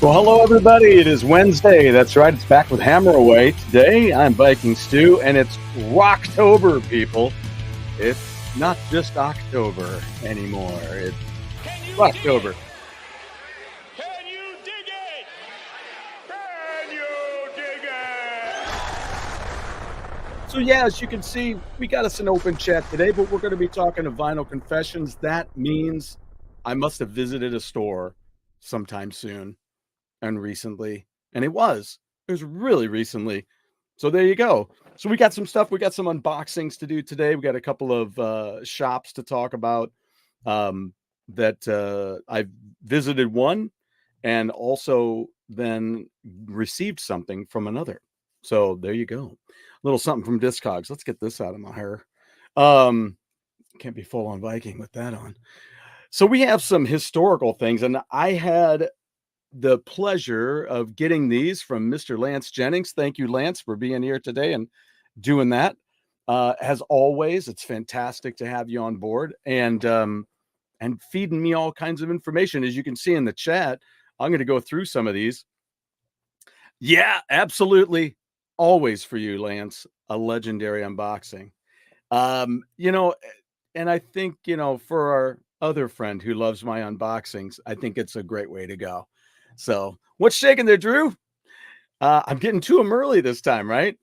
Well, hello, everybody. It is Wednesday. That's right. It's back with Hammer Away. Today, I'm Viking Stew, and it's ROCKtober, people. It's not just October anymore. It's ROCKtober. Can you dig it? Can you dig it? So, yeah, as you can see, we got us an open chat today, but we're going to be talking to Vinyl Confessions. That means I must have visited a store sometime soon and recently, and it was really recently. So there you go. So we got some stuff. We got some unboxings to do today. We got a couple of shops to talk about that I've visited one and also then received something from another. So there you go. A little something from Discogs. Let's get this out of my hair. Can't be full on Viking with that on. So we have some historical things, and I had the pleasure of getting these from Mr. Lance Jennings. Thank you, Lance, for being here today and doing that. As always, it's fantastic to have you on board and feeding me all kinds of information. As you can see in the chat, I'm going to go through some of these. Yeah, absolutely. Always for you, Lance, a legendary unboxing. And I think, for our other friend who loves my unboxings, I think it's a great way to go. So what's shaking there, Drew? I'm getting to them early this time, right?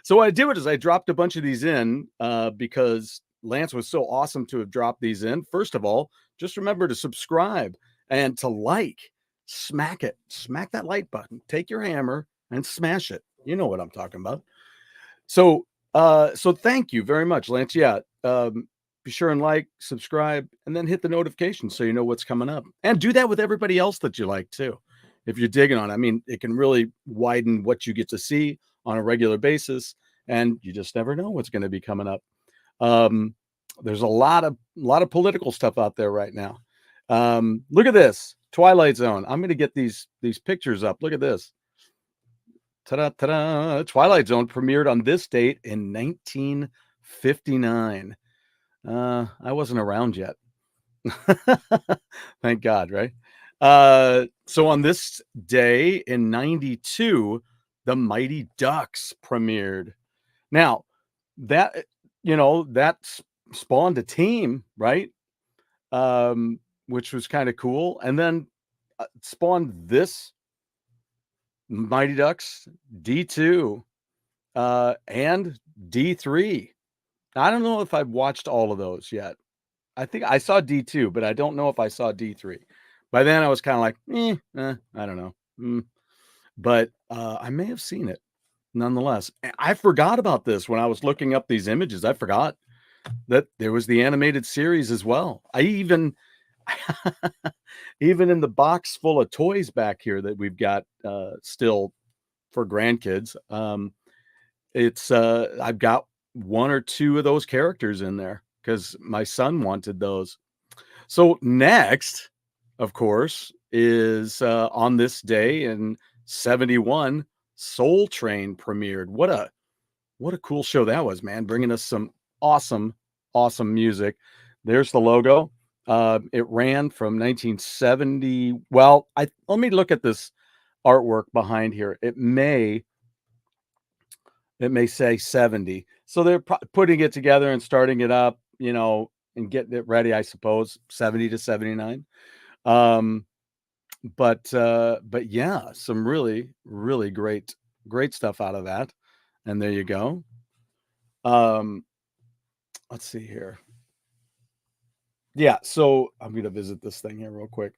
So what I did is I dropped a bunch of these in because Lance was so awesome to have dropped these in. First of all, just remember to subscribe and to like, smack that like button, take your hammer and smash it. You know what I'm talking about. So thank you very much, Lance. Yeah. Be sure and like, subscribe, and then hit the notification so you know what's coming up. And do that with everybody else that you like too. If you're digging on, I mean, it can really widen what you get to see on a regular basis, and you just never know what's going to be coming up. There's a lot of political stuff out there right now. Look at this Twilight Zone. I'm going to get these pictures up. Look at this. Ta-da, ta-da. Twilight Zone premiered on this date in 1959. I wasn't around yet. Thank God, right? So on this day in 92, the Mighty Ducks premiered. Now, that spawned a team, right? Which was kind of cool. And then spawned this Mighty Ducks D2 and D3. I don't know if I've watched all of those yet. I think I saw D2, but I don't know if I saw D3. By then I was kind of like, I don't know. But I may have seen it nonetheless. I forgot about this when I was looking up these images. I forgot that there was the animated series as well. I even in the box full of toys back here that we've got still for grandkids, it's I've got one or two of those characters in there because my son wanted those. So next, of course, is on this day in 71, Soul Train premiered. What a cool show that was, man, bringing us some awesome music. There's the logo. It ran from 1970. Well, let me look at this artwork behind here. It may say 70. So they're putting it together and starting it up, and getting it ready, I suppose, 70 to 79. But yeah, some really, really great stuff out of that. And there you go. Let's see here. Yeah, so I'm going to visit this thing here real quick.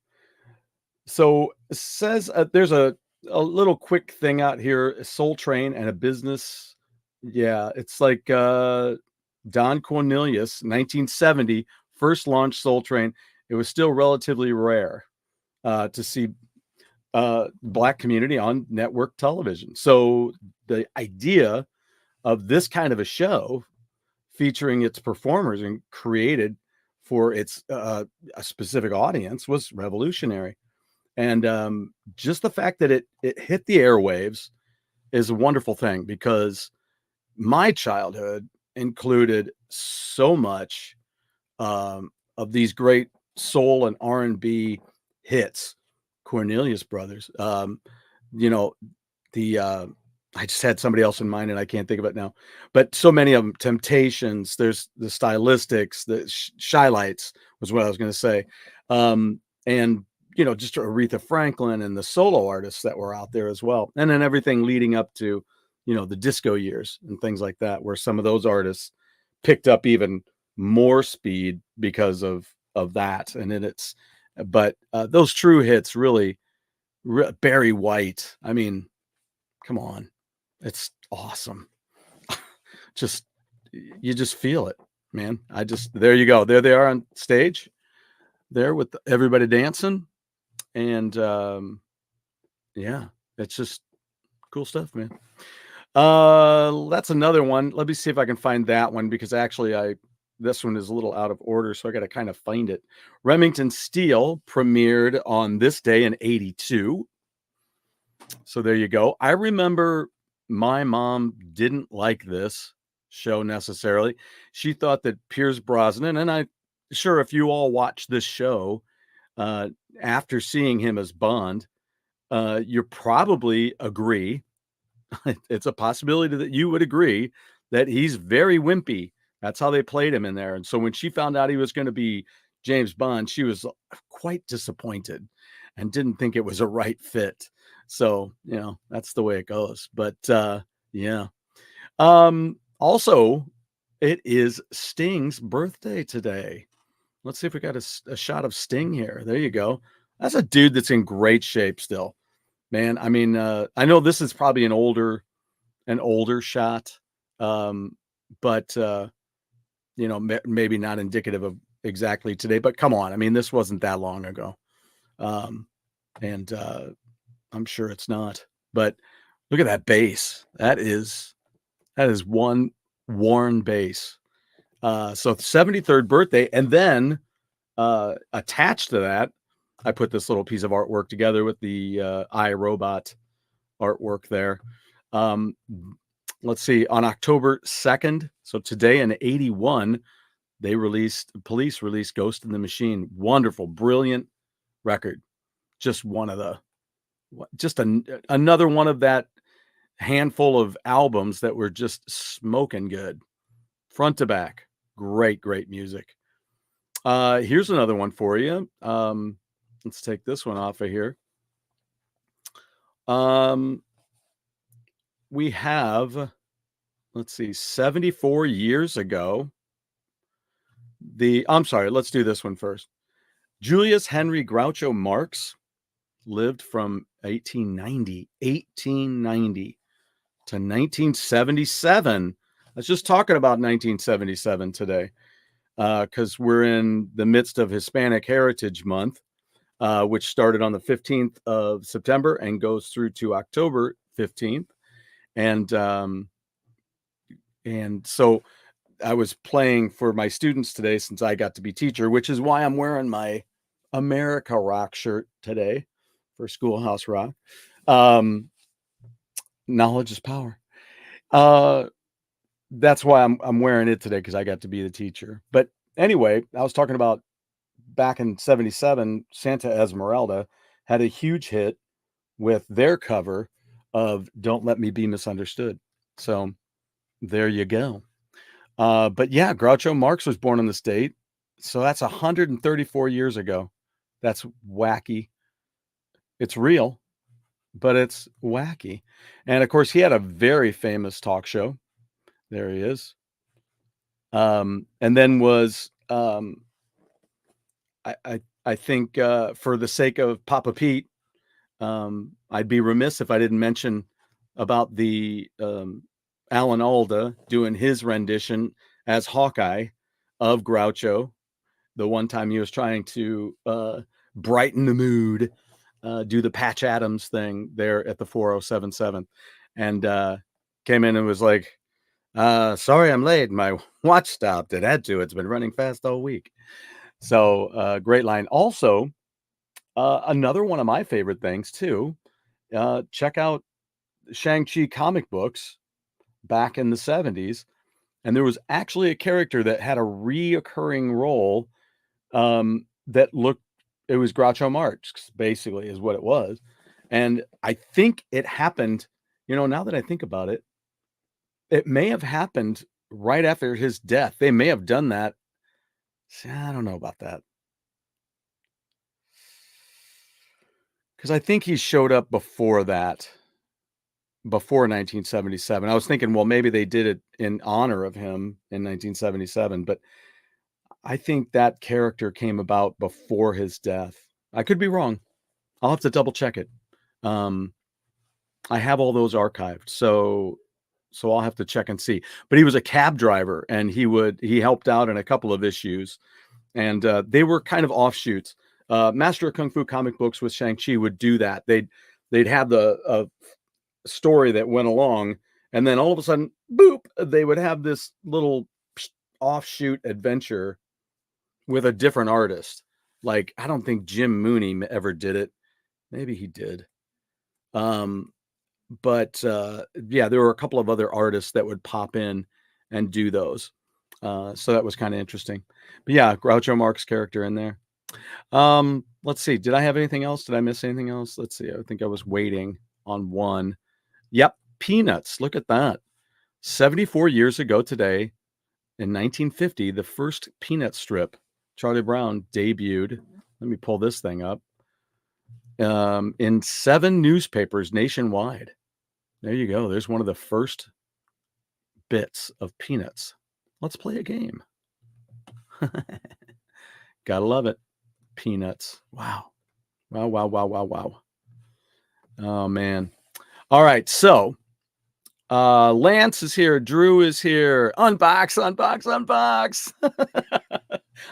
So it says there's a little quick thing out here, Soul Train and a business. Yeah, it's like Don Cornelius, 1970, first launched Soul Train. It was still relatively rare to see Black community on network television. So the idea of this kind of a show featuring its performers and created for its a specific audience was revolutionary. And just the fact that it hit the airwaves is a wonderful thing, because my childhood included so much of these great soul and R&B hits. Cornelius Brothers. You know, the I just had somebody else in mind and I can't think of it now. But so many of them, Temptations, there's the Stylistics, the Shy Lights was what I was going to say. And just Aretha Franklin and the solo artists that were out there as well. And then everything leading up to, the disco years and things like that, where some of those artists picked up even more speed because of that. And then but those true hits really, Barry White. I mean, come on, it's awesome. You just feel it, man. There you go. There they are on stage there with everybody dancing. And yeah, it's just cool stuff, man. That's another one. Let me see if I can find that one, because actually this one is a little out of order, so I got to kind of find it. Remington Steele premiered on this day in 82. So there you go. I remember my mom didn't like this show necessarily. She thought that Pierce Brosnan, and if you all watch this show after seeing him as Bond, you probably agree. It's a possibility that you would agree that he's very wimpy. That's how they played him in there. And so when she found out he was going to be James Bond, she was quite disappointed and didn't think it was a right fit. So, that's the way it goes. But yeah. Also, it is Sting's birthday today. Let's see if we got a shot of Sting here. There you go. That's a dude that's in great shape still, man. I mean, I know this is probably an older shot, but maybe not indicative of exactly today. But come on, I mean, this wasn't that long ago, and I'm sure it's not. But look at that bass. That is one worn bass. So 73rd birthday, and then attached to that, I put this little piece of artwork together with the iRobot artwork there. Let's see, on October 2nd, so today in 81, police released Ghost in the Machine. Wonderful, brilliant record. Just another one of that handful of albums that were just smoking good. Front to back. Great music. Here's another one for you. Let's take this one off of here. We have, let's see, 74 years ago. I'm sorry, let's do this one first. Julius Henry Groucho Marx lived from 1890 to 1977. Let's just talking about 1977 today, because we're in the midst of Hispanic Heritage Month, which started on the 15th of September and goes through to October 15th. And so I was playing for my students today, since I got to be teacher, which is why I'm wearing my America Rock shirt today for Schoolhouse Rock. Knowledge is power. That's why I'm wearing it today, because I got to be the teacher. But anyway, I was talking about back in 77, Santa Esmeralda had a huge hit with their cover of Don't Let Me Be Misunderstood. So there you go. But yeah, Groucho Marx was born in the state. So that's 134 years ago. That's wacky. It's real, but it's wacky. And of course, he had a very famous talk show. There he is. And then was, I think, for the sake of Papa Pete, I'd be remiss if I didn't mention about the Alan Alda doing his rendition as Hawkeye of Groucho. The one time he was trying to brighten the mood, do the Patch Adams thing there at the 4077, and came in and was like, sorry I'm late. My watch stopped. It had to. It's been running fast all week. So great line. Also, another one of my favorite things too, check out Shang-Chi comic books back in the 70s. And there was actually a character that had a reoccurring role that looked Groucho Marx, basically, is what it was. And I think it happened, now that I think about it, it may have happened right after his death. They may have done that. I don't know about that. Because I think he showed up before that, before 1977. I was thinking, well, maybe they did it in honor of him in 1977, but I think that character came about before his death. I could be wrong. I'll have to double check it. I have all those archived, so I'll have to check and see. But he was a cab driver, and he helped out in a couple of issues, and they were kind of offshoots. Master of Kung Fu comic books with Shang-Chi would do that. They'd have the story that went along, and then all of a sudden, boop, they would have this little offshoot adventure with a different artist. Like, I don't think Jim Mooney ever did it. Maybe he did. But yeah, there were a couple of other artists that would pop in and do those. So that was kind of interesting. But yeah, Groucho Marx character in there. Let's see. Did I have anything else? Did I miss anything else? Let's see. I think I was waiting on one. Yep. Peanuts. Look at that. 74 years ago today, in 1950, the first Peanut strip, Charlie Brown, debuted. Let me pull this thing up. In 7 newspapers nationwide. There you go. There's one of the first bits of Peanuts. Let's play a game. Gotta love it. Peanuts. Wow. Wow, wow, wow, wow, wow. Oh, man. All right. So, Lance is here. Drew is here. Unbox.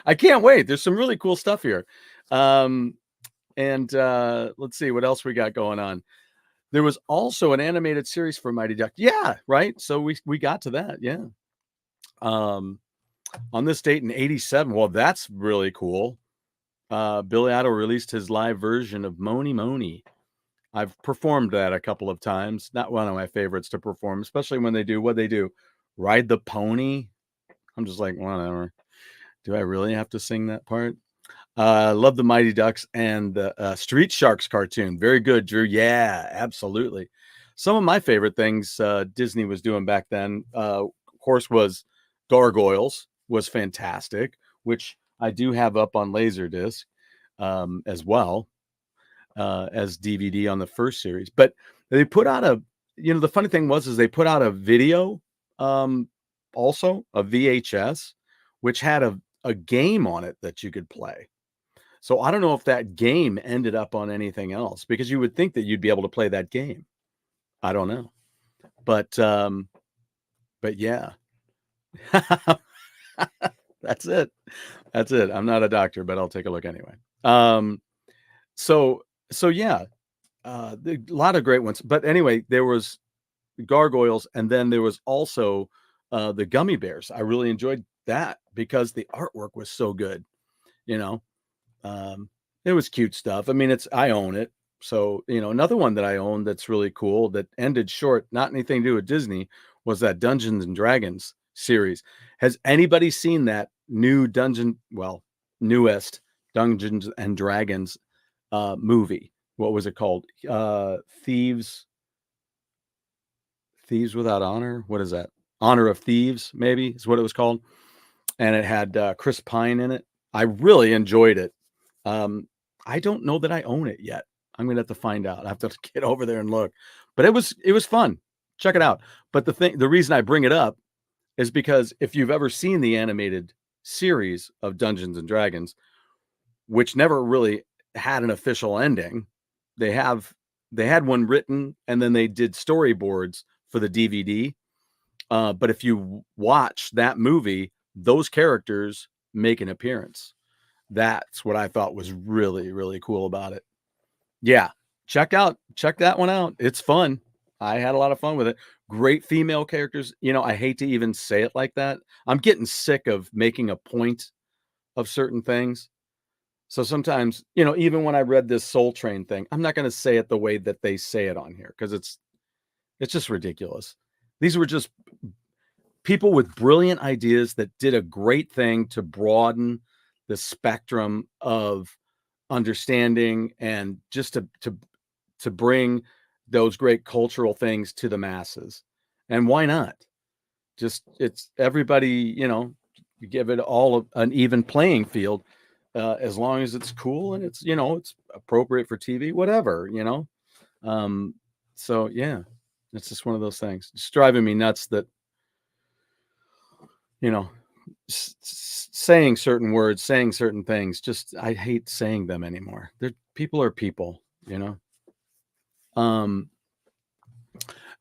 I can't wait. There's some really cool stuff here. And let's see what else we got going on. There was also an animated series for Mighty Duck. Yeah, right. So we got to that. Yeah. On this date in 87. Well, that's really cool. Billy Idol released his live version of Mony Mony. I've performed that a couple of times. Not one of my favorites to perform, especially when they do what they do. Ride the pony. I'm just like, whatever. Do I really have to sing that part? Love the Mighty Ducks and the Street Sharks cartoon. Very good, Drew. Yeah, absolutely. Some of my favorite things Disney was doing back then, of course, was Gargoyles was fantastic, which I do have up on Laserdisc as well as DVD on the first series. But they put out the funny thing is they put out a video, also a VHS, which had a game on it that you could play. So I don't know if that game ended up on anything else, because you would think that you'd be able to play that game. I don't know. But yeah. That's it. I'm not a doctor, but I'll take a look anyway. So yeah, a lot of great ones. But anyway, there was Gargoyles, and then there was also the Gummy Bears. I really enjoyed that because the artwork was so good. It was cute stuff. I mean, I own it. So, another one that I own that's really cool that ended short, not anything to do with Disney, was that Dungeons and Dragons series. Has anybody seen that newest Dungeons and Dragons movie? What was it called? Thieves Without Honor. What is that? Honor of Thieves, maybe is what it was called. And it had Chris Pine in it. I really enjoyed it. I don't know that I own it yet. I'm gonna have to find out. I have to get over there and look. But it was fun. Check it out. But the reason I bring it up is because if you've ever seen the animated series of Dungeons and Dragons, which never really had an official ending, they had one written, and then they did storyboards for the DVD. But if you watch that movie, those characters make an appearance. That's what I thought was really, really cool about it. Yeah, check that one out. It's fun. I had a lot of fun with it. Great female characters. I hate to even say it like that. I'm getting sick of making a point of certain things. So sometimes, even when I read this Soul Train thing, I'm not going to say it the way that they say it on here, because it's just ridiculous. These were just people with brilliant ideas that did a great thing to broaden the spectrum of understanding, and just to bring those great cultural things to the masses. And why not? Just it's everybody, you give it all an even playing field, as long as it's cool and it's appropriate for TV, whatever. Um, so yeah, it's just one of those things. It's driving me nuts that you know saying certain words, saying certain things. Just I hate saying them anymore. People are people. Um,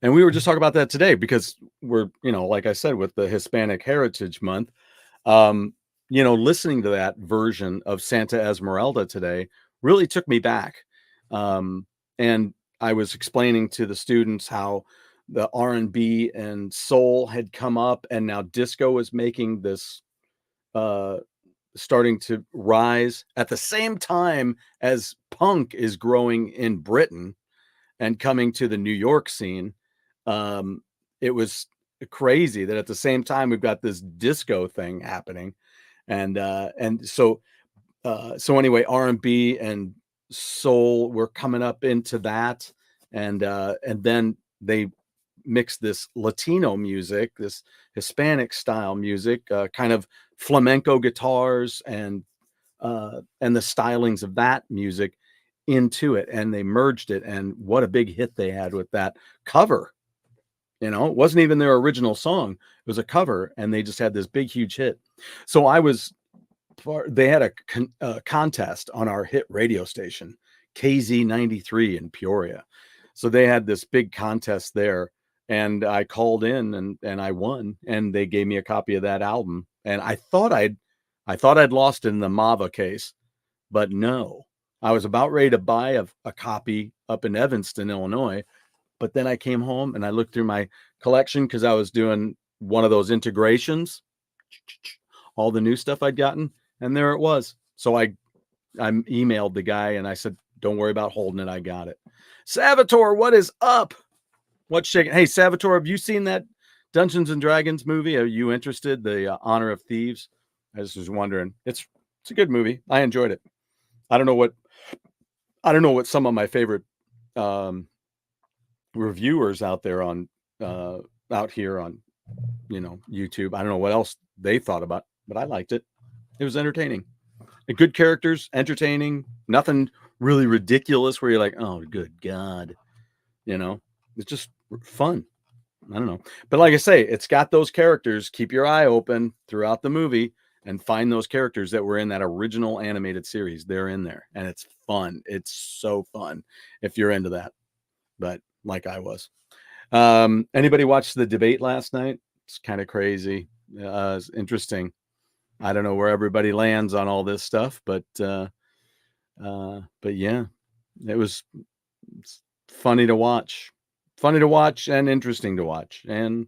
and we were just talking about that today because we're like I said, with the Hispanic Heritage Month. Um, listening to that version of Santa Esmeralda today really took me back. And I was explaining to the students how the R&B and soul had come up, and now disco is making this starting to rise at the same time as punk is growing in Britain and coming to the New York scene. It was crazy that at the same time we've got this disco thing happening, and so anyway, R&B and soul were coming up into that, and then they mixed this Latino music, this Hispanic style music, kind of flamenco guitars and the stylings of that music into it, and they merged it, and what a big hit they had with that cover. It wasn't even their original song. It was a cover, and they just had this big, huge hit. So they had a contest on our hit radio station, KZ93 in Peoria. So they had this big contest there, and I called in and I won, and they gave me a copy of that album. And I thought I'd lost it in the Mava case, but no. I was about ready to buy a copy up in Evanston, Illinois. But then I came home and I looked through my collection because I was doing one of those integrations, all the new stuff I'd gotten, and there it was. So I emailed the guy and I said, "Don't worry about holding it. I got it." Salvatore, what is up? What's shaking? Hey, Salvatore, have you seen that Dungeons and Dragons movie? Are you interested? The Honor of Thieves. I just was wondering. It's a good movie. I enjoyed it. I don't know what some of my favorite reviewers out there on out here on YouTube. I don't know what else they thought about, but I liked it. It was entertaining. And good characters, entertaining, nothing really ridiculous where you're like, oh, good God. It's just fun. I don't know. But like I say, it's got those characters. Keep your eye open throughout the movie and find those characters that were in that original animated series. They're in there, and it's fun. It's so fun if you're into that. But like I was. Anybody watch the debate last night? It's kind of crazy. It's interesting. I don't know where everybody lands on all this stuff, but yeah, it's funny to watch and interesting to watch and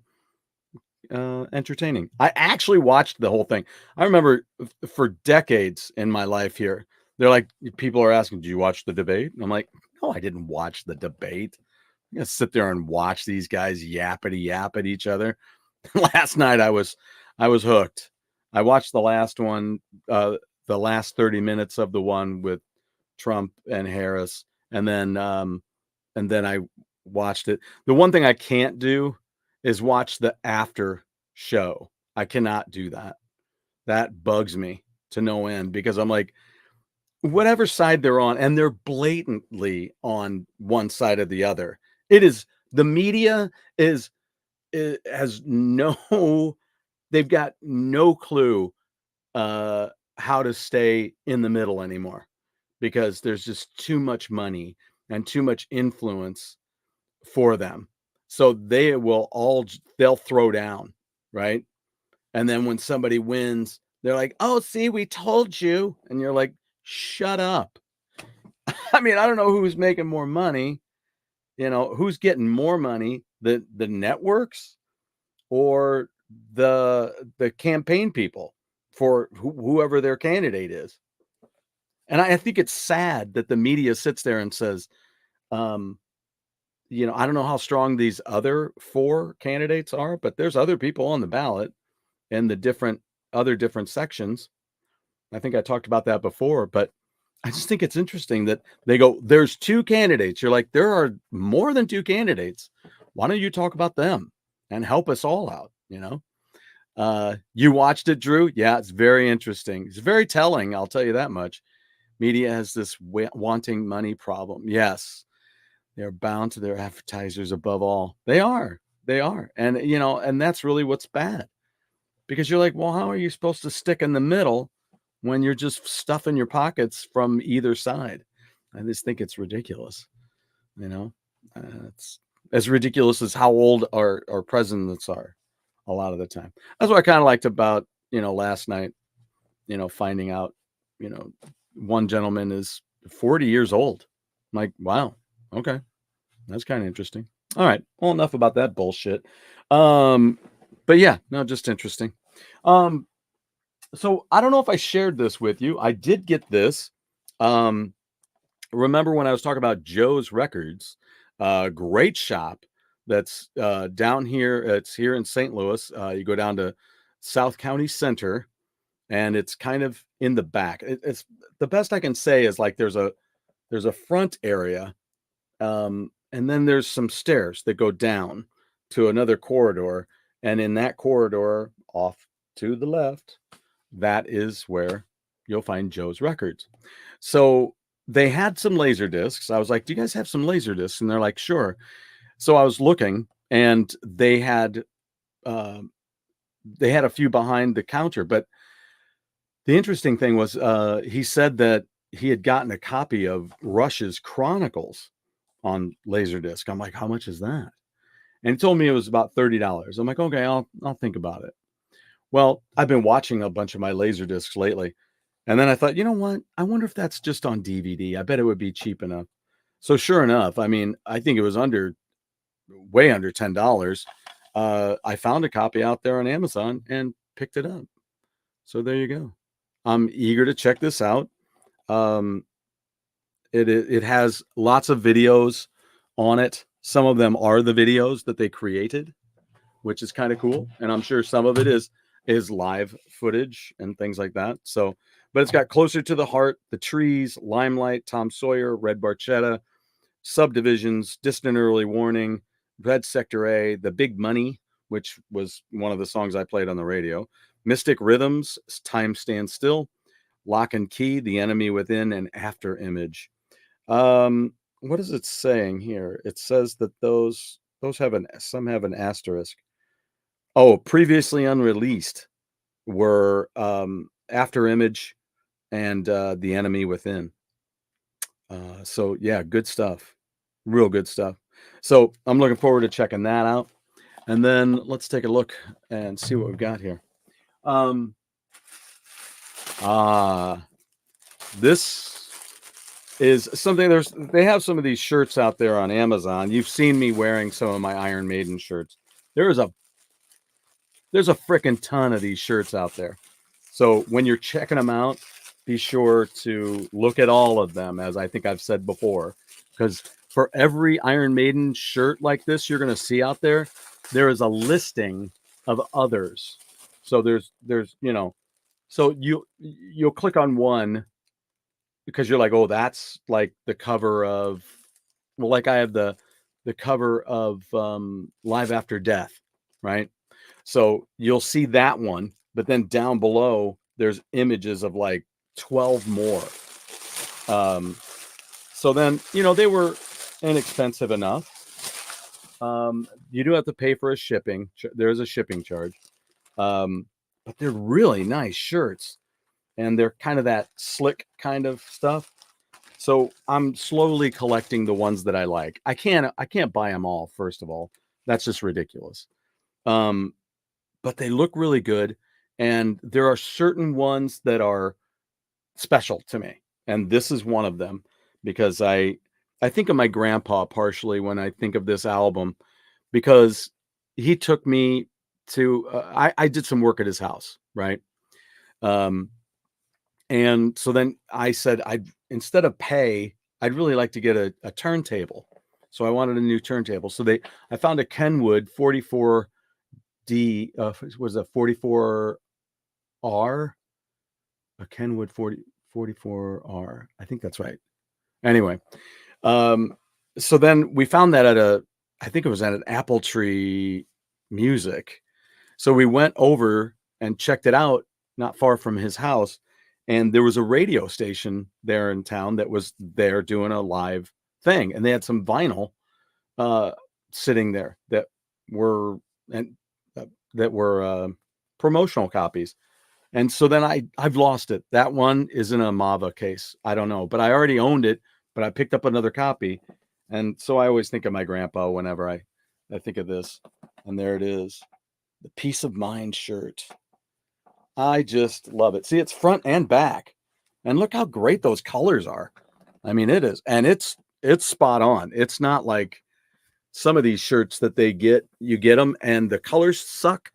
entertaining. I actually watched the whole thing. I remember for decades in my life here, they're like, people are asking, "Do you watch the debate?" And I'm like, "No, I didn't watch the debate. I'm gonna sit there and watch these guys yap at each other." Last night I was hooked. I watched the last one, the last 30 minutes of the one with Trump and Harris, and then I watched it. The one thing I can't do is watch the after show. I cannot do that. That bugs me to no end because I'm like, whatever side they're on, and they're blatantly on one side or the other. The media has no, they've got no clue how to stay in the middle anymore because there's just too much money and too much influence for them. So they'll throw down, right? And then when somebody wins, they're like, "Oh, see, we told you." And you're like, "Shut up." I mean, I don't know who's making more money, who's getting more money, the networks or the campaign people for whoever their candidate is. And I think it's sad that the media sits there and says, I don't know how strong these other 4 candidates are, but there's other people on the ballot in the different sections. I think I talked about that before, but I just think it's interesting that they go, there's 2 candidates. You're like, there are more than 2 candidates. Why don't you talk about them and help us all out, you know? You watched it, Drew? Yeah, it's very interesting. It's very telling, I'll tell you that much. Media has this wanting money problem. Yes, they're bound to their advertisers above all. They are. They are. And, you know, and that's really what's bad. Because you're like, well, how are you supposed to stick in the middle when you're just stuffing your pockets from either side? I just think it's ridiculous. You know, it's as ridiculous as how old our presidents are a lot of the time. That's what I kind of liked about, you know, last night, you know, finding out, you know, one gentleman is 40 years old. I'm like, wow, okay, that's kind of interesting. All right, well, enough about that bullshit. But yeah, no, just interesting. So I don't know if I shared this with you. I did get this. Remember when I was talking about Joe's Records? Great shop that's down here. It's here in St. Louis. You go down to South County Center, and it's kind of in the back. It's the best I can say is like there's a front area, and then there's some stairs that go down to another corridor, and in that corridor off to the left, that is where you'll find Joe's Records. So they had some laser discs. I was like, do you guys have some laser discs? And they're like, sure. So I was looking, and they had a few behind the counter. But the interesting thing was he said that he had gotten a copy of Rush's Chronicles on Laserdisc. I'm like, how much is that? And he told me it was about $30. I'm like, okay, I'll think about it. Well, I've been watching a bunch of my Laserdiscs lately. And then I thought, you know what? I wonder if that's just on DVD. I bet it would be cheap enough. So sure enough, I mean, I think it was way under $10. I found a copy out there on Amazon and picked it up. So there you go. I'm eager to check this out. It has lots of videos on it. Some of them are the videos that they created, which is kind of cool. And I'm sure some of it is live footage and things like that. So, but it's got Closer to the Heart, The Trees, Limelight, Tom Sawyer, Red Barchetta, Subdivisions, Distant Early Warning, Red Sector A, The Big Money, which was one of the songs I played on the radio, Mystic Rhythms, Time Stands Still, Lock and Key, The Enemy Within, and After Image. What is it saying here? It says that those some have an asterisk. Oh, previously unreleased were After Image and The Enemy Within. So yeah, good stuff. Real good stuff. So I'm looking forward to checking that out. And then let's take a look and see what we've got here. This is something. They have some of these shirts out there on Amazon. You've seen me wearing some of my Iron Maiden shirts. There's a freaking ton of these shirts out there. So when you're checking them out, be sure to look at all of them, as I think I've said before, because for every Iron Maiden shirt like this you're going to see out there, there is a listing of others. So there's you know, so you'll click on one because you're like, oh, that's like the cover of, well, like I have the cover of Live After Death, right? So you'll see that one, but then down below there's images of like 12 more. So then, you know, they were inexpensive enough. You do have to pay for a shipping. There's a shipping charge. But they're really nice shirts, and they're kind of that slick kind of stuff. So I'm slowly collecting the ones that I like. I can't buy them all, first of all. That's just ridiculous. But they look really good, and there are certain ones that are special to me, and this is one of them, because I think of my grandpa partially when I think of this album, because he took me to I did some work at his house, right? And so then I said, instead of pay, I'd really like to get a turntable. So I wanted a new turntable. So I found a Kenwood 44D, was a 44R, a Kenwood 44R. I think that's right. Anyway, so then we found that I think it was at an Apple Tree Music. So we went over and checked it out not far from his house. And there was a radio station there in town that was there doing a live thing. And they had some vinyl sitting there that were promotional copies. And so then I've lost it. That one is in a Mava case. I don't know, but I already owned it, but I picked up another copy. And so I always think of my grandpa whenever I think of this. And there it is. The Peace of Mind shirt. I just love it. See, it's front and back. And look how great those colors are. I mean, it is. And it's spot on. It's not like some of these shirts that you get them and the colors suck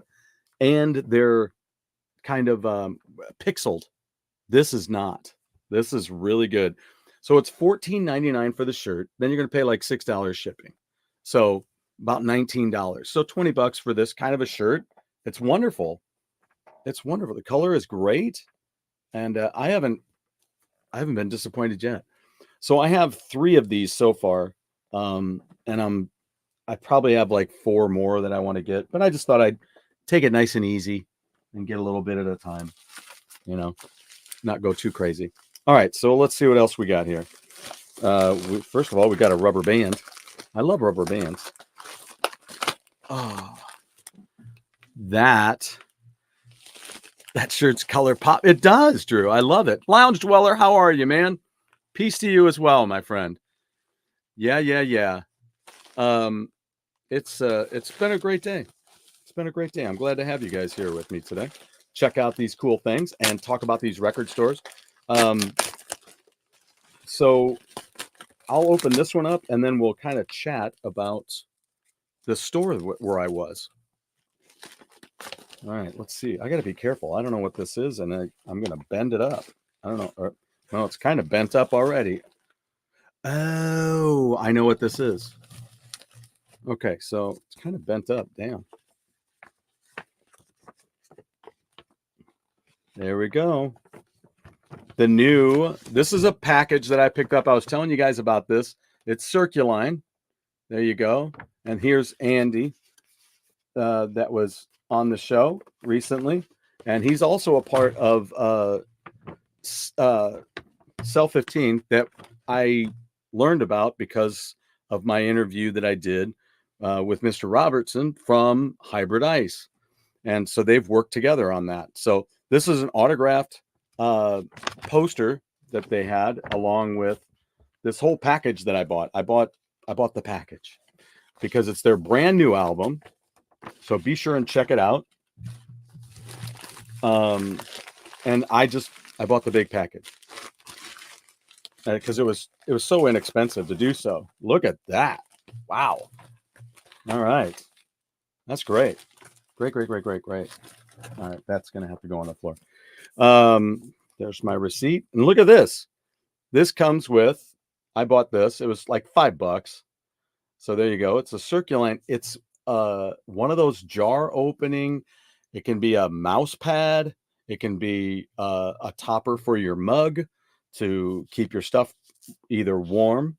and they're kind of pixeled. This is not. This is really good. So it's $14.99 for the shirt. Then you're going to pay like $6 shipping. So about $19. So $20 for this kind of a shirt. It's wonderful. It's wonderful. The color is great. And I haven't been disappointed yet. So I have 3 of these so far. And I probably have like 4 more that I want to get, but I just thought I'd take it nice and easy and get a little bit at a time, not go too crazy. All right. So let's see what else we got here. First of all, we got a rubber band. I love rubber bands. Oh, that shirt's color pop. It does, Drew. I love it. Lounge Dweller, how are you, man? Peace to you as well, my friend. Yeah. It's been a great day. It's been a great day. I'm glad to have you guys here with me today. Check out these cool things and talk about these record stores. So I'll open this one up and then we'll kind of chat about the store where I was. All right, let's see. I got to be careful. I don't know what this is, and I'm going to bend it up. I don't know. No, it's kind of bent up already. Oh, I know what this is. Okay, so it's kind of bent up. Damn. There we go. This is a package that I picked up. I was telling you guys about this. It's Circuline. There you go. And here's Andy that was on the show recently. And he's also a part of Cell 15 that I learned about because of my interview that I did with Mr. Robertson from Hybrid Ice. And so they've worked together on that. So this is an autographed poster that they had along with this whole package that I bought. I bought the package because it's their brand new album. So be sure and check it out. And I bought the big package because it was so inexpensive to do so. Look at that. Wow. All right. That's great. Great. All right. That's going to have to go on the floor. There's my receipt. And look at this. This comes with, I bought this. It was like $5. So there you go. It's a Circuline. It's one of those jar opening. It can be a mouse pad. It can be a topper for your mug to keep your stuff either warm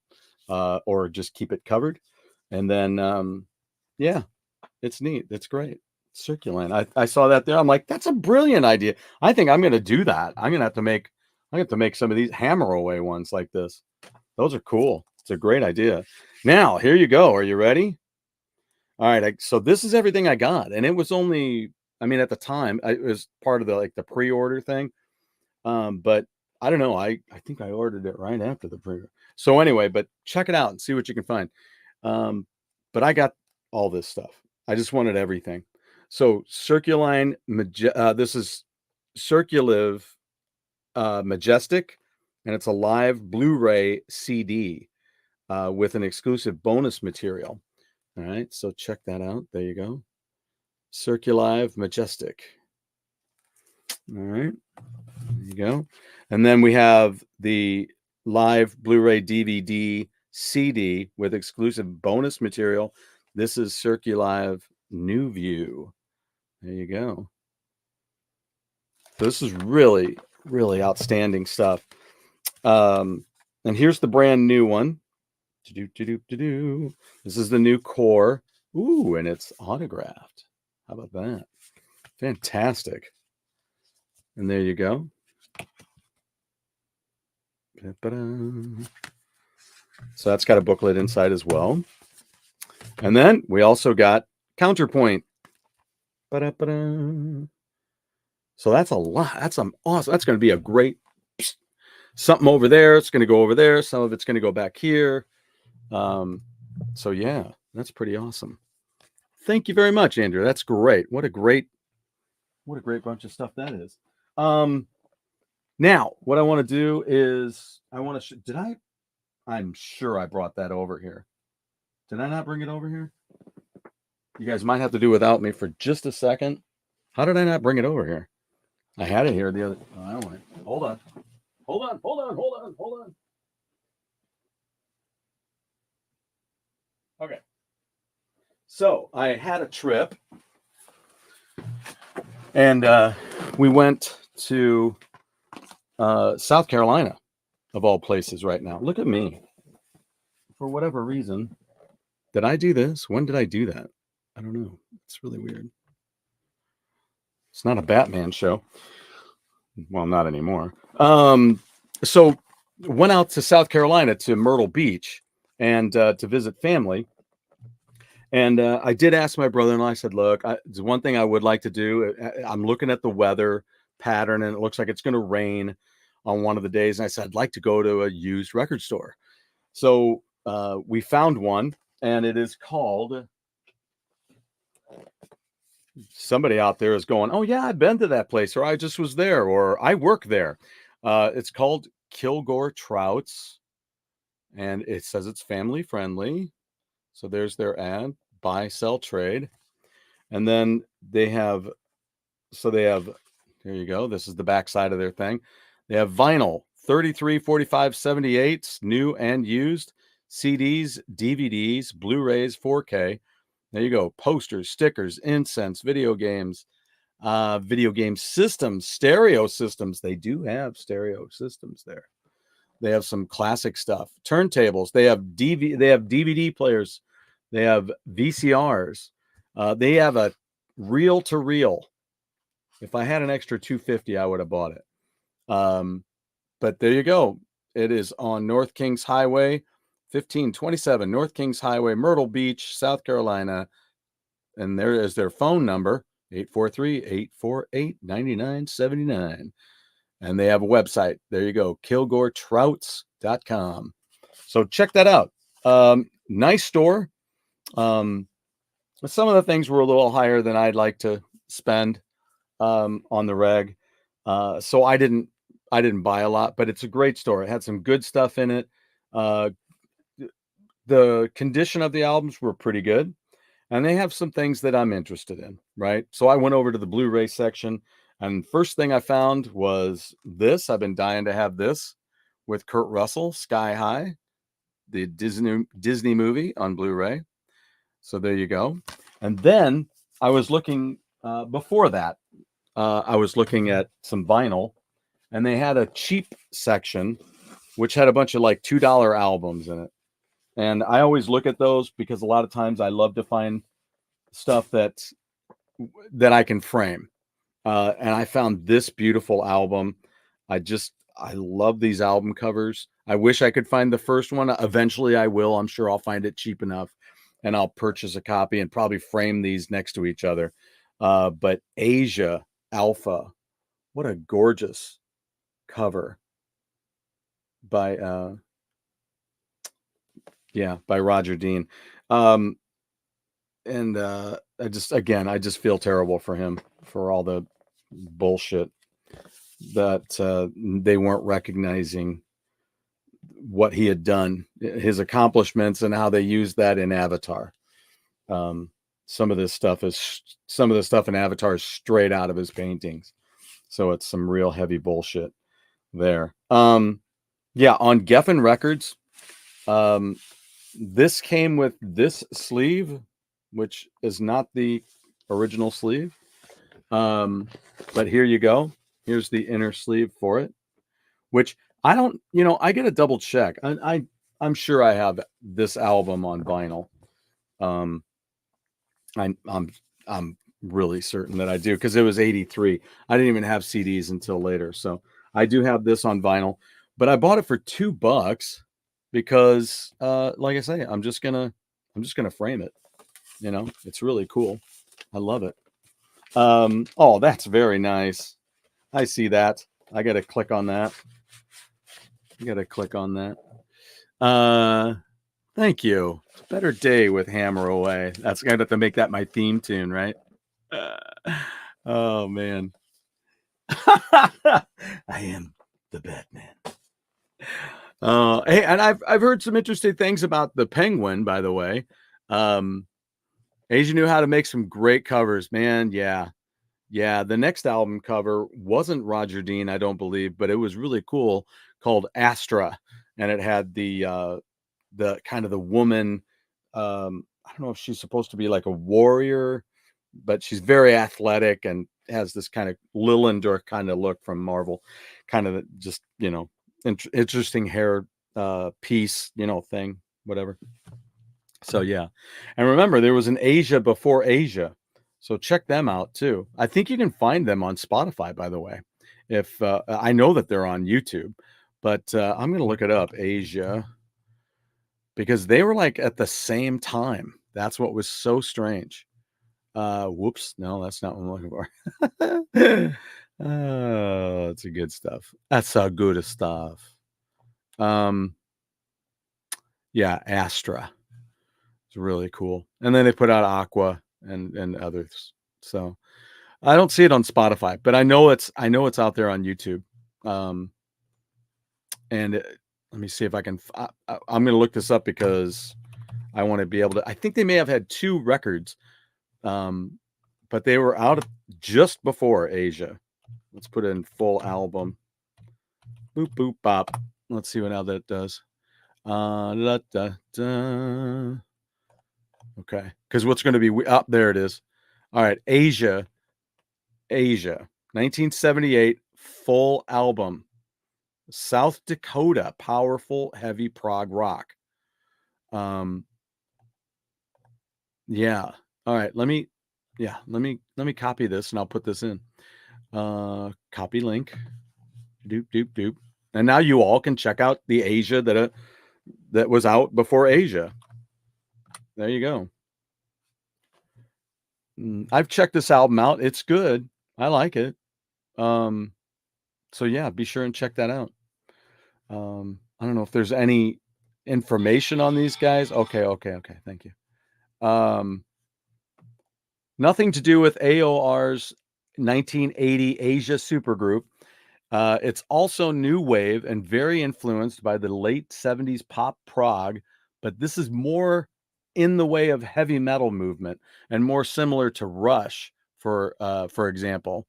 or just keep it covered. And then, yeah, it's neat. It's great. Circuline. I saw that there. I'm like, that's a brilliant idea. I think I'm going to do that. I'm going to have to make some of these hammer away ones like this. Those are cool. It's a great idea. Now, here you go. Are you ready? All right. So this is everything I got. And it was only, at the time, it was part of the pre-order thing. But I don't know. I think I ordered it right after the pre-order. So anyway, but check it out and see what you can find. But I got all this stuff. I just wanted everything. So Circuline, this is Circulive Majestic, and it's a live Blu-ray CD with an exclusive bonus material. All right, so check that out. There you go. Circulive Majestic. All right, there you go. And then we have the live Blu-ray DVD CD with exclusive bonus material. This is Circulive New View. There you go. This is really, Really outstanding stuff. And here's the brand new one. This is the new core. Ooh, and it's autographed. How about that? Fantastic. And there you go. So that's got a booklet inside as well. And then we also got Counterpoint. So that's a lot. That's awesome. That's going to be a great something over there. It's going to go over there. Some of it's going to go back here. So yeah, that's pretty awesome. Thank you very much, Andrew. That's great. What a great bunch of stuff that is. Now what I want to do is I want to I'm sure I brought that over here. Did I not bring it over here? You guys might have to do without me for just a second. How did I not bring it over here? I had it here the other. Oh, I don't want it. Hold on. Okay. So I had a trip, and we went to South Carolina, of all places. Right now, look at me. For whatever reason, did I do this? When did I do that? I don't know. It's really weird. It's not a Batman show. Well, not anymore. So went out to South Carolina to Myrtle Beach and to visit family. And I did ask my brother-in-law, I said, look, there's one thing I would like to do. I'm looking at the weather pattern and it looks like it's going to rain on one of the days. And I said, I'd like to go to a used record store. So we found one, and it is called, somebody out there is going, oh yeah, I've been to that place, or I just was there, or I work there. It's called Kilgore Trouts, and it says it's family friendly. So there's their ad, buy, sell, trade. And then they have, there you go. This is the back side of their thing. They have vinyl, 33, 45, 78s, new and used, CDs, DVDs, Blu-rays, 4K. There you go. Posters, stickers, incense, video game systems, stereo systems. They do have stereo systems there. They have some classic stuff. Turntables. They have DVD players. They have VCRs. They have a reel-to-reel. If I had an extra $250, I would have bought it. But there you go. It is on North Kings Highway, 1527 North Kings Highway, Myrtle Beach, South Carolina. And there is their phone number, 843-848-9979. And they have a website. There you go, kilgoretrouts.com. So check that out. Nice store. Some of the things were a little higher than I'd like to spend on the reg. So I didn't buy a lot, but it's a great store. It had some good stuff in it. The condition of the albums were pretty good, and they have some things that I'm interested in, right? So I went over to the Blu-ray section, and first thing I found was this. I've been dying to have this with Kurt Russell, Sky High, the Disney movie on Blu-ray. So there you go. And then I was looking before that. I was looking at some vinyl, and they had a cheap section, which had a bunch of like $2 albums in it. And I always look at those because a lot of times I love to find stuff that I can frame. And I found this beautiful album. I love these album covers. I wish I could find the first one. Eventually I will. I'm sure I'll find it cheap enough, and I'll purchase a copy and probably frame these next to each other. But Asia Alpha, what a gorgeous cover by Roger Dean. And I just feel terrible for him for all the bullshit that they weren't recognizing what he had done, his accomplishments, and how they used that in Avatar. Some of this stuff in Avatar is straight out of his paintings. So it's some real heavy bullshit there. On Geffen Records, this came with this sleeve, which is not the original sleeve. But here you go. Here's the inner sleeve for it, which I don't, I get a double check. I'm sure I have this album on vinyl. I'm really certain that I do, because it was 83. I didn't even have CDs until later. So I do have this on vinyl, but I bought it for $2 because like I say, I'm just gonna frame it. It's really cool. I love it. Oh, that's very nice. I see that. I gotta click on that. Thank you. It's a better day with Hammer Away. That's gonna have to make that my theme tune, right? Oh man. I am the Batman. Hey, and I've heard some interesting things about the Penguin, by the way. Asia knew how to make some great covers, man. Yeah. The next album cover wasn't Roger Dean, I don't believe, but it was really cool, called Astra, and it had the kind of the woman. I don't know if she's supposed to be like a warrior, but she's very athletic and has this kind of Lillender kind of look from Marvel, kind of just, interesting hair piece, thing, whatever. So yeah. And remember, there was an Asia before Asia. So check them out too. I think you can find them on Spotify, by the way. If I know that they're on YouTube, but I'm going to look it up, Asia, because they were like at the same time. That's what was so strange. Whoops. No, that's not what I'm looking for. Oh, it's a good stuff. That's a good stuff. Yeah, Astra. It's really cool. And then they put out Aqua and others. So I don't see it on Spotify, but I know it's out there on YouTube. Let me see if I can. I'm going to look this up because I want to be able to. I think they may have had 2 records, but they were out just before Asia. Let's put in full album. Boop boop bop. Let's see what now that does. Da, da, da. Okay, because what's going to be up there? It is. All right, Asia, 1978, full album, South Dakota, powerful, heavy prog rock. Yeah. All right. Let me copy this and I'll put this in. Copy link. Doop doop doop. And now you all can check out the Asia that was out before Asia. There you go. I've checked this album out. It's good. I like it. So yeah, be sure and check that out. I don't know if there's any information on these guys. Okay. Thank you. Nothing to do with AOR's 1980 Asia supergroup. It's also new wave and very influenced by the late 70s pop prog, but this is more in the way of heavy metal movement and more similar to Rush, for example.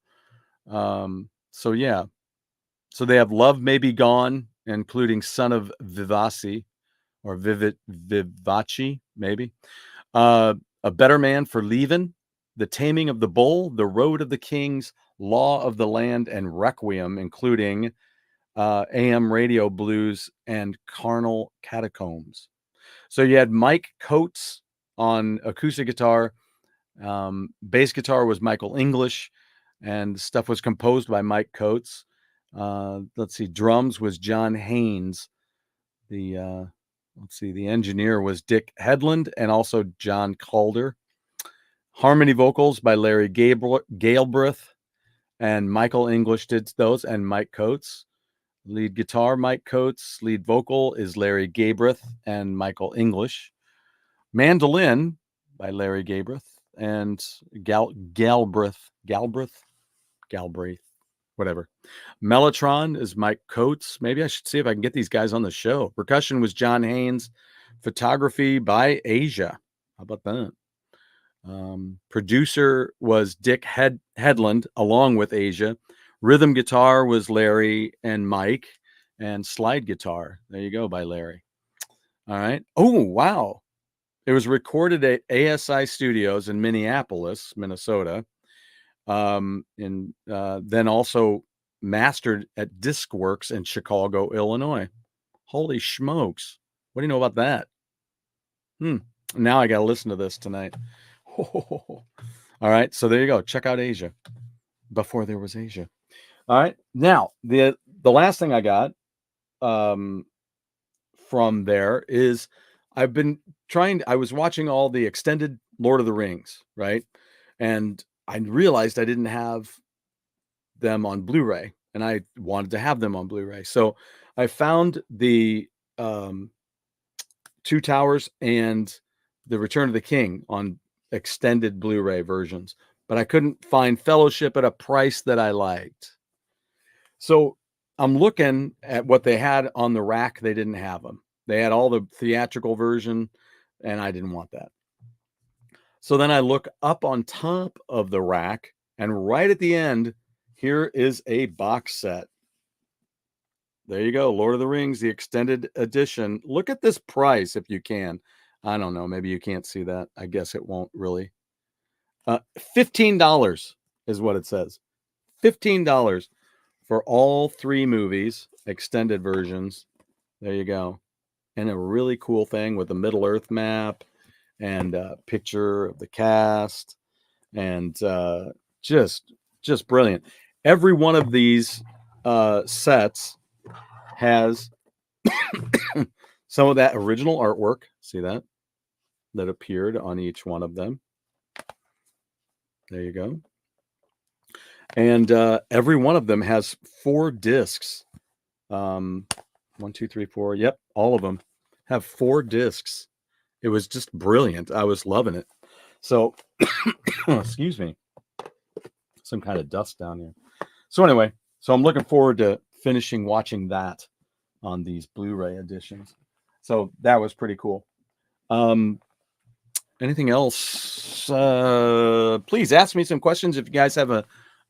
So yeah. So they have Love May Be Gone, including Son of Vivaci or Vivaci, maybe. A Better Man for Leavin', The Taming of the Bull, The Road of the Kings, Law of the Land, and Requiem, including AM Radio Blues and Carnal Catacombs. So you had Mike Coates on acoustic guitar. Bass guitar was Michael English, and stuff was composed by Mike Coates. Let's see, drums was John Haynes. The engineer was Dick Headland and also John Calder. Harmony vocals by Larry Galbraith, and Michael English did those, and Mike Coates. Lead guitar, Mike Coates. Lead vocal is Larry Galbraith and Michael English. Mandolin by Larry Galbraith and Galbraith, whatever. Mellotron is Mike Coates. Maybe I should see if I can get these guys on the show. Percussion was John Haynes. Photography by Asia. How about that? Producer was Dick Headland, along with Asia. Rhythm guitar was Larry and Mike. And slide guitar, there you go, by Larry. All right. Oh, wow. It was recorded at ASI Studios in Minneapolis, Minnesota. Then also mastered at Discworks in Chicago, Illinois. Holy smokes. What do you know about that? Now I got to listen to this tonight. All right. So there you go. Check out Asia before there was Asia. All right. Now, the last thing I got from there is I was watching all the extended Lord of the Rings, right? And I realized I didn't have them on Blu-ray, and I wanted to have them on Blu-ray. So I found the Two Towers and the Return of the King on extended Blu-ray versions, but I couldn't find Fellowship at a price that I liked. So I'm looking at what they had on the rack. They didn't have them. They had all the theatrical version, and I didn't want that. So then I look up on top of the rack, and right at the end, here is a box set. There you go. Lord of the Rings, the extended edition. Look at this price if you can. I don't know. Maybe you can't see that. I guess it won't really. $15 is what it says. $15 for all 3 movies, extended versions. There you go. And a really cool thing with the Middle Earth map and a picture of the cast, and just brilliant. Every one of these sets has some of that original artwork. See that appeared on each one of them. There you go. And every one of them has 4 discs. 1, 2, 3, 4. Yep, all of them have 4 discs. It was just brilliant. I was loving it. So, excuse me, some kind of dust down here. So anyway, so I'm looking forward to finishing watching that on these Blu-ray editions. So that was pretty cool. Anything else? Please ask me some questions if you guys have a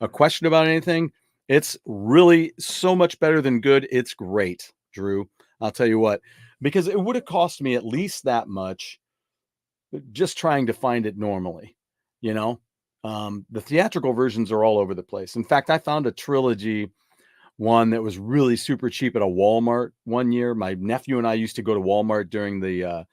question about anything. It's really so much better than good. It's great, Drew. I'll tell you what, because it would have cost me at least that much just trying to find it normally, you know. The theatrical versions are all over the place. In fact, I found a trilogy one that was really super cheap at a Walmart one year. My nephew and I used to go to Walmart during the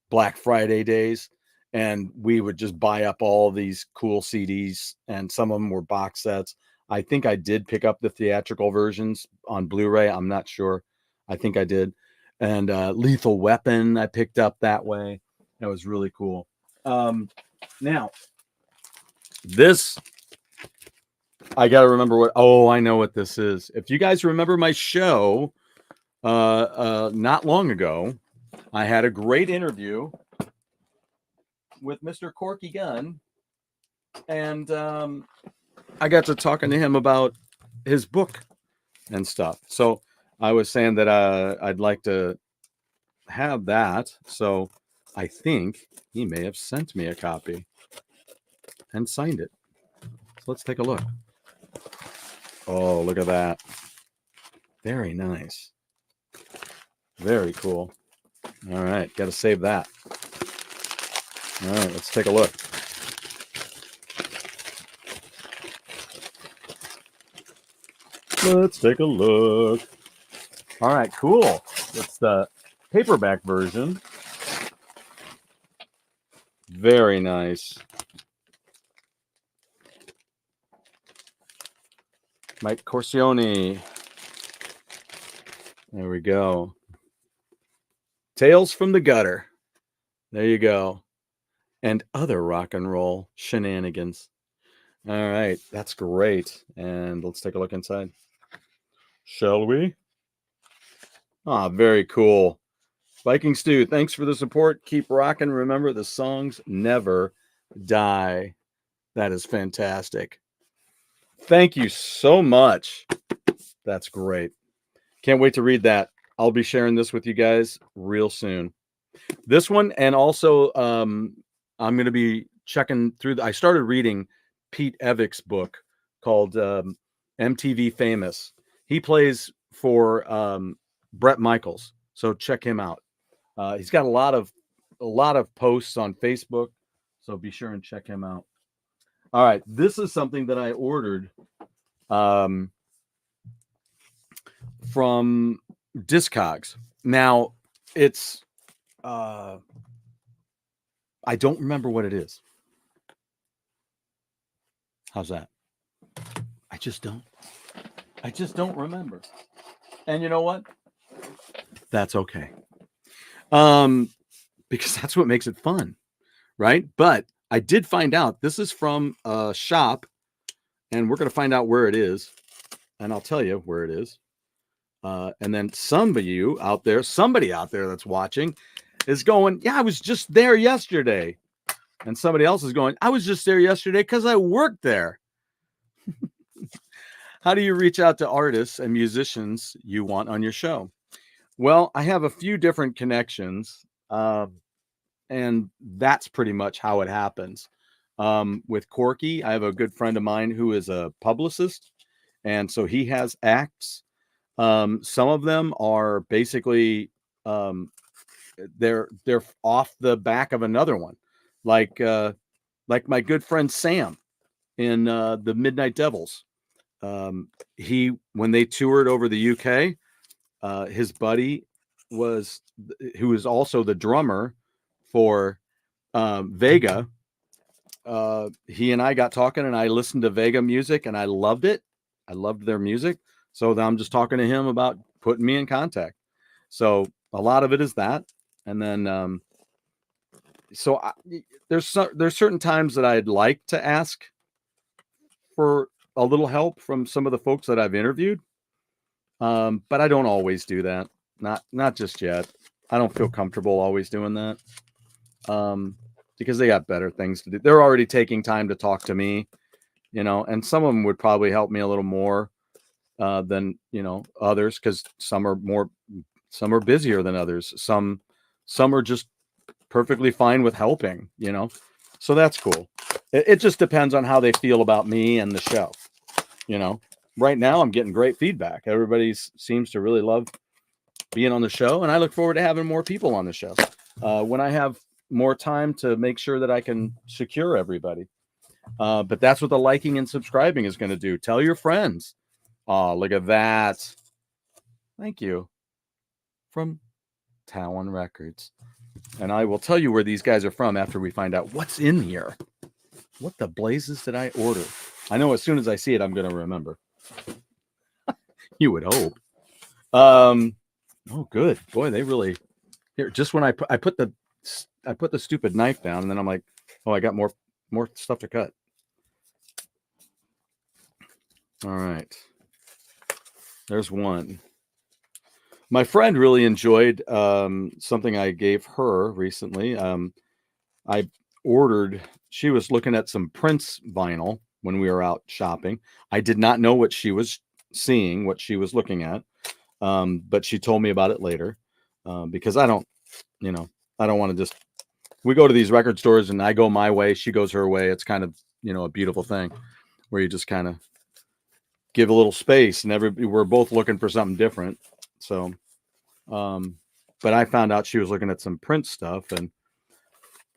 Black Friday days, and we would just buy up all these cool CDs, and some of them were box sets. I think I did pick up the theatrical versions on Blu-ray. I'm not sure. I think I did. And Lethal Weapon I picked up that way. That was really cool. Now, this, I got to remember what, I know what this is. If you guys remember my show not long ago, I had a great interview with Mr. Corky Gunn, and I got to talking to him about his book and stuff. So I was saying that I'd like to have that. So I think he may have sent me a copy and signed it. So let's take a look. Oh, look at that. Very nice. Very cool. All right, got to save that. All right, let's take a look. Let's take a look. All right, cool. It's the paperback version. Very nice. Mike Corcione. There we go. Tales from the Gutter. There you go. And other rock and roll shenanigans. All right, that's great. And let's take a look inside. Shall we? Ah, very cool. Viking Stew, thanks for the support. Keep rocking. Remember, the songs never die. That is fantastic. Thank you so much. That's great. Can't wait to read that. I'll be sharing this with you guys real soon. This one, and also I'm going to be checking through. I started reading Pete Evick's book called MTV Famous. He plays for Bret Michaels, so check him out. He's got a lot of posts on Facebook, so be sure and check him out. All right, this is something that I ordered from Discogs. Now it's I don't remember what it is. How's that? I just don't remember. And you know what? That's okay. Because that's what makes it fun, right? But I did find out this is from a shop, and we're going to find out where it is, and I'll tell you where it is. And then somebody out there that's watching is going, yeah, I was just there yesterday. And somebody else is going, I was just there yesterday because I worked there. How do you reach out to artists and musicians you want on your show? Well, I have a few different connections, and that's pretty much how it happens. With Corky, I have a good friend of mine who is a publicist, and so he has acts. Some of them are basically they're off the back of another one, like my good friend Sam in the Midnight Devils. When they toured over the UK, his buddy who was also the drummer for Vega. He and I got talking, and I listened to Vega music, and I loved it. I loved their music. So I'm just talking to him about putting me in contact. So a lot of it is that. And then, there's certain times that I'd like to ask for a little help from some of the folks that I've interviewed. But I don't always do that. Not just yet. I don't feel comfortable always doing that. Because they got better things to do. They're already taking time to talk to me, and some of them would probably help me a little more than, others, because some are busier than others. Some are just perfectly fine with helping, so that's cool. It just depends on how they feel about me and the show. Right now I'm getting great feedback. Everybody seems to really love being on the show, and I look forward to having more people on the show when I have more time to make sure that I can secure everybody. But that's what the liking and subscribing is going to do. Tell your friends. Oh, look at that. Thank you. From Talon Records. And I will tell you where these guys are from after we find out what's in here. What the blazes did I order? I know as soon as I see it, I'm going to remember. You would hope. Oh, good. Boy, they really... Here, just when I put the stupid knife down, and then I'm like, oh, I got more stuff to cut. All right. There's one. My friend really enjoyed something I gave her recently. She was looking at some Prince vinyl when we were out shopping. I did not know what she was seeing, what she was looking at. But she told me about it later because I don't want to just, we go to these record stores and I go my way, she goes her way. It's kind of, a beautiful thing where you just kind of give a little space, and we're both looking for something different. So, but I found out she was looking at some Prince stuff. And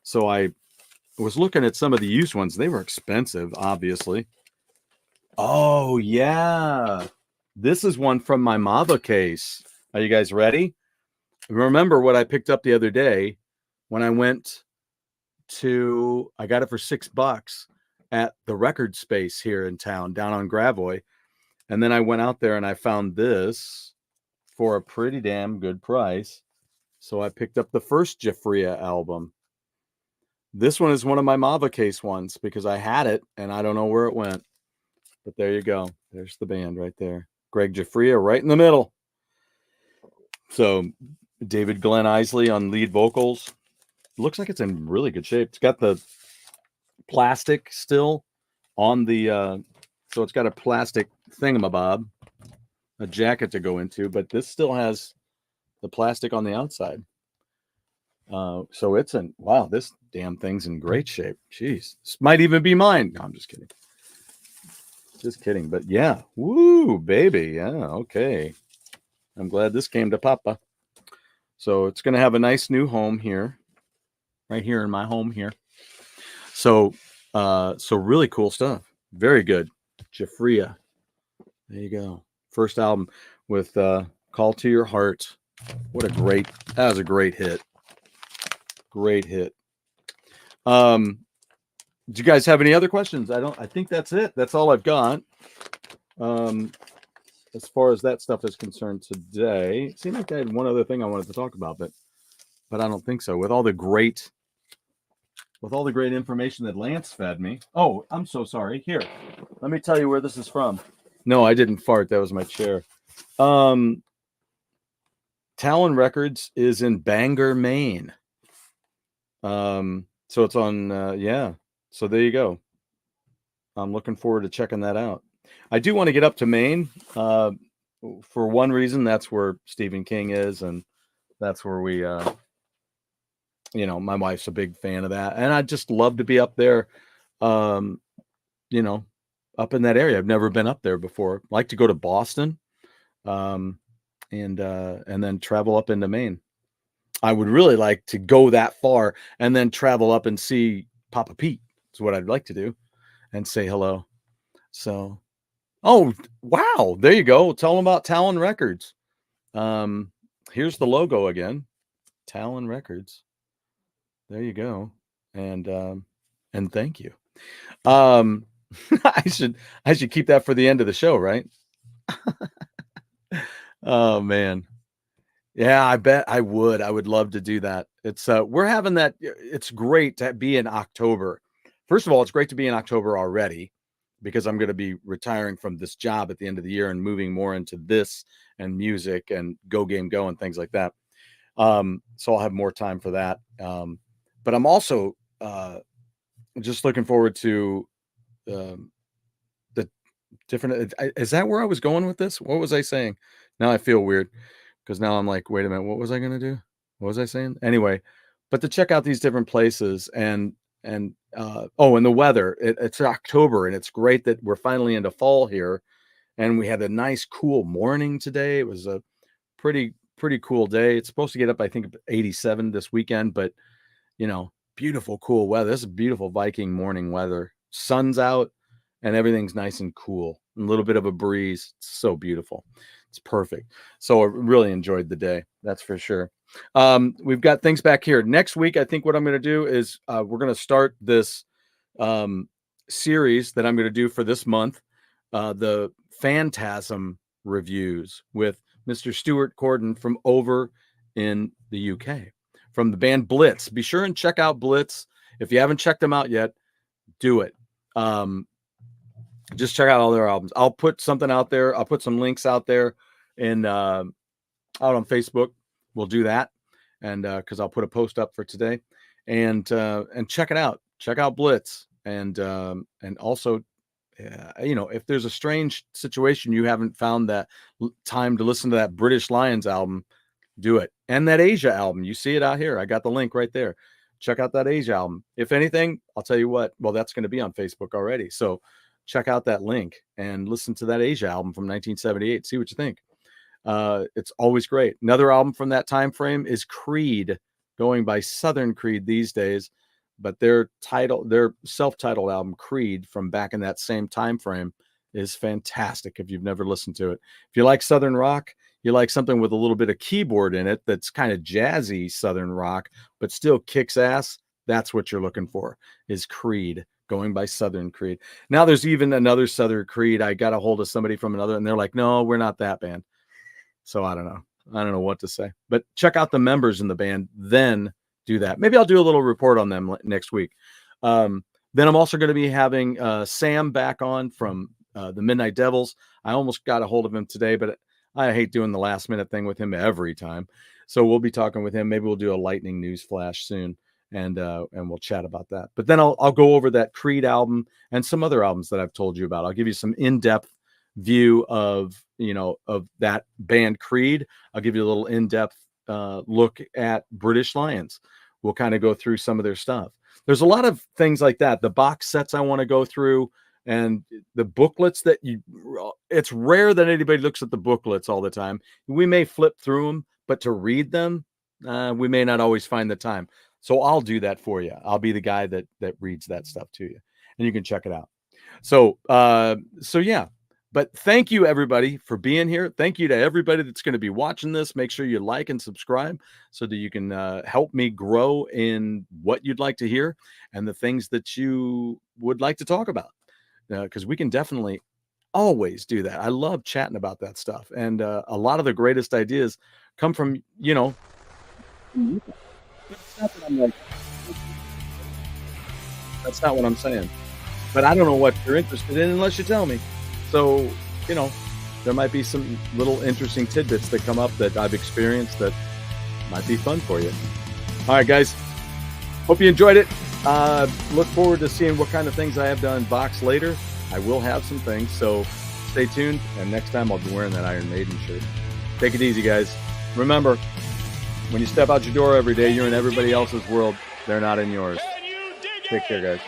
so I was looking at some of the used ones. They were expensive, obviously. Oh yeah. This is one from my Mava case. Are you guys ready? Remember what I picked up the other day when I went I got it for $6 at the Record Space here in town, down on Gravois. And then I went out there and I found this for a pretty damn good price. So I picked up the first Jafria album. This one is one of my Mava case ones because I had it and I don't know where it went. But there you go. There's the band right there. Greg Jafria right in the middle. So David Glenn Isley on lead vocals. Looks like it's in really good shape. It's got the plastic still on the so it's got a plastic thingamabob, a jacket to go into, but this still has the plastic on the outside. So it's wow, this damn thing's in great shape. Jeez, this might even be mine. No, I'm just kidding. Just kidding. But yeah, woo, baby. Yeah, okay. I'm glad this came to Papa. So it's going to have a nice new home here, right here in my home here. So really cool stuff. Very good. Jafria. There you go. First album. with Call to Your Heart. That was a great hit. Great hit. Do you guys have any other questions? I think that's it. That's all I've got. As far as that stuff is concerned today, it seemed like I had one other thing I wanted to talk about, but I don't think so. With all the great information that Lance fed me. Oh, I'm so sorry. Here, let me tell you where this is from. No, I didn't fart. That was my chair. Talon Records is in Bangor, Maine. So it's on, yeah. So there you go. I'm looking forward to checking that out. I do want to get up to Maine. For one reason, that's where Stephen King is, and that's where we, my wife's a big fan of that, and I just love to be up there, up in that area. I've never been up there before. I'd like to go to Boston, and then travel up into Maine. I would really like to go that far and then travel up and see Papa Pete. Is what I'd like to do, and say hello. So, oh wow, there you go. Tell them about Talon Records. Here's the logo again, Talon Records. There you go, and thank you. I should keep that for the end of the show, right? Oh man. Yeah, I bet I would. I would love to do that. It's we're having that. It's great to be in October. First of all, it's great to be in October already because I'm going to be retiring from this job at the end of the year and moving more into this and music and Go Game Go and things like that. So I'll have more time for that. But I'm also just looking forward to the different. Is that where I was going with this? What was I saying? Now I feel weird. Because now I'm like, wait a minute, what was I going to do? What was I saying? Anyway, but to check out these different places and the weather, it's October and it's great that we're finally into fall here. And we had a nice cool morning today. It was a pretty cool day. It's supposed to get up, I think 87 this weekend, but beautiful, cool weather. This is beautiful Viking morning weather. Sun's out and everything's nice and cool. A little bit of a breeze. It's so beautiful. It's perfect. So I really enjoyed the day. That's for sure. We've got things back here. Next week, I think what I'm going to do is we're going to start this series that I'm going to do for this month, the Phantasm reviews with Mr. Stuart Corden from over in the UK from the band Blitz. Be sure and check out Blitz. If you haven't checked them out yet, do it. Just check out all their albums. I'll put something out there. I'll put some links out there and out on Facebook. We'll do that. And because I'll put a post up for today and check it out. Check out Blitz. And also, if there's a strange situation, you haven't found that time to listen to that British Lions album, do it. And that Asia album. You see it out here. I got the link right there. Check out that Asia album. If anything, I'll tell you what, well, that's going to be on Facebook already. So check out that link and listen to that Asia album from 1978. See what you think. It's always great. Another album from that time frame is Creed, going by Southern Creed these days, but their self-titled album Creed from back in that same time frame is fantastic if you've never listened to it. If you like Southern rock, you like something with a little bit of keyboard in it that's kind of jazzy Southern rock, but still kicks ass, that's what you're looking for, is Creed, going by Southern Creed. Now there's even another Southern Creed. I got a hold of somebody from another, and they're like, no, we're not that band. So I don't know what to say, but check out the members in the band, then do that. Maybe I'll do a little report on them next week. Then I'm also going to be having Sam back on from the Midnight Devils. I almost got a hold of him today, but I hate doing the last minute thing with him every time. So we'll be talking with him. Maybe we'll do a lightning news flash soon. And we'll chat about that. But then I'll go over that Creed album and some other albums that I've told you about. I'll give you some in-depth view of that band Creed. I'll give you a little in-depth look at British Lions. We'll kind of go through some of their stuff. There's a lot of things like that. The box sets I want to go through, and the booklets it's rare that anybody looks at the booklets all the time. We may flip through them, but to read them, we may not always find the time. So I'll do that for you. I'll be the guy that reads that stuff to you, and you can check it out. So yeah, But thank you, everybody, for being here. Thank you to everybody that's going to be watching this. Make sure you like and subscribe so that you can help me grow in what you'd like to hear and the things that you would like to talk about. Because we can definitely always do that. I love chatting about that stuff. And a lot of the greatest ideas come from, it's not that I'm like, that's not what I'm saying. But I don't know what you're interested in unless you tell me. So, there might be some little interesting tidbits that come up that I've experienced that might be fun for you. All right, guys. Hope you enjoyed it. Look forward to seeing what kind of things I have to unbox later. I will have some things, so stay tuned. And next time I'll be wearing that Iron Maiden shirt. Take it easy, guys. Remember, when you step out your door every day, you're in everybody else's world. They're not in yours. Take care, guys.